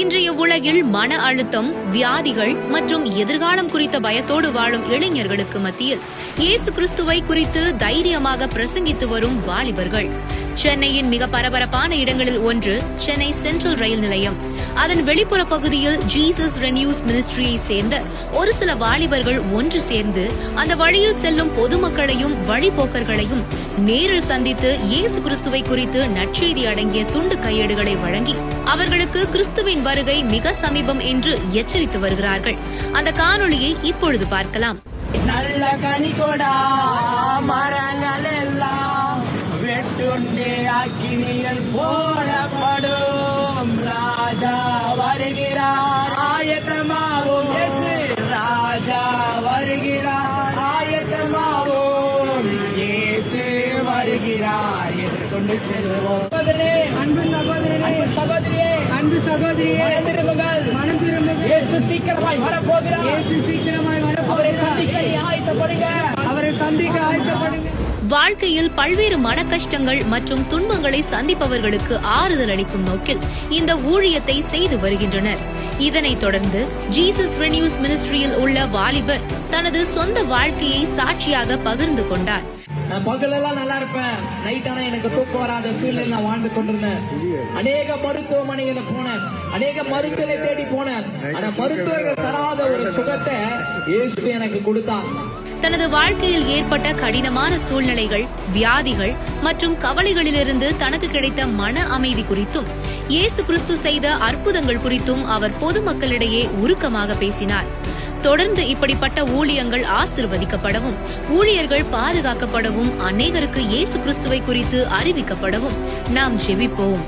இன்றைய உலகில் மன அழுத்தம், வியாதிகள் மற்றும் எதிர்காலம் குறித்த பயத்தோடு வாழும் இளைஞர்களுக்கு மத்தியில் இயேசு கிறிஸ்துவை குறித்து தைரியமாக பிரசங்கித்து வரும் வாலிபர்கள். சென்னையின் மிக பரபரப்பான இடங்களில் ஒன்று சென்னை சென்ட்ரல் ரயில் நிலையம். அதன் வெளிப்புற பகுதியில் ஜீசஸ் ரெனியூஸ் மினிஸ்ட்ரியை சேர்ந்த ஒரு சில வாலிபர்கள் ஒன்று சேர்ந்து அந்த வழியில் செல்லும் பொதுமக்களையும் வழிபோக்கர்களையும் நேரில் சந்தித்து இயேசு கிறிஸ்துவை குறித்து நற்செய்தி அடங்கிய துண்டு கையேடுகளை வழங்கி அவர்களுக்கு கிறிஸ்துவின் வருகை மிக சமீபம் என்று எச்சரித்து வருகிறார்கள். அந்த காணொளியை இப்பொழுது பார்க்கலாம். நல்ல கனிகொடா மரங்கள் எல்லாம் வெட்டுண்டே அக்கினியில் போடப்படும். ராஜா வருகிறார், ஆயத்தமாவோம். ராஜா வருகிறார், ஆயத்தமாவோம். இயேசு வருகிறார் என்று கொண்டு செல்வோம். அன்பு சகோதரியே, அன்பு சகோதரியே, மனம் திரும்புங்கள். இயேசு சீக்கிரமாய் வரப்போகிறார். இயேசு சீக்கிரமாய் அவரை சந்திக்க ஆயத்தப்படுங்க. வாழ்க்கையில் பல்வேறு மன கஷ்டங்கள் மற்றும் துன்பங்களை சந்திப்பவர்களுக்கு ஆறுதல் அளிக்கும் நோக்கில் இந்த ஊழியத்தை செய்து வருகின்றனர். இதனைத் தொடர்ந்து ஜீசஸ் ரெனியூஸ் மினிஸ்ட்ரியில் உள்ள வாலிபர் தனது சொந்த வாழ்க்கையை சாட்சியாக பகிர்ந்து கொண்டார். நான் பகலெல்லாம் நல்லா இருப்பேன், நைட் ஆனா எனக்கு தூக்கம் வராத சூழ்நிலை நான் வாழ்ந்து கொண்டிருந்தேன். அநேக மருத்துவமனைகளை போனேன், அநேக மருத்துவரை தேடி போனேன். ஆனா மருத்துவர்கள் தராத ஒரு சுகத்தை இயேசு எனக்கு கொடுத்தான். தனது வாழ்க்கையில் ஏற்பட்ட கடினமான சூழ்நிலைகள், வியாதிகள் மற்றும் கவலைகளிலிருந்து தனக்கு கிடைத்த மன அமைதி குறித்தும் இயேசு கிறிஸ்து செய்த அற்புதங்கள் குறித்தும் அவர் பொதுமக்களிடையே உருக்கமாக பேசினார். தொடர்ந்து இப்படிப்பட்ட ஊழியங்கள் ஆசீர்வதிக்கப்படவும், ஊழியர்கள் பாதுகாக்கப்படவும், அநேகருக்கு இயேசு கிறிஸ்துவை குறித்து அறிவிக்கப்படவும் நாம் ஜெபிப்போம்.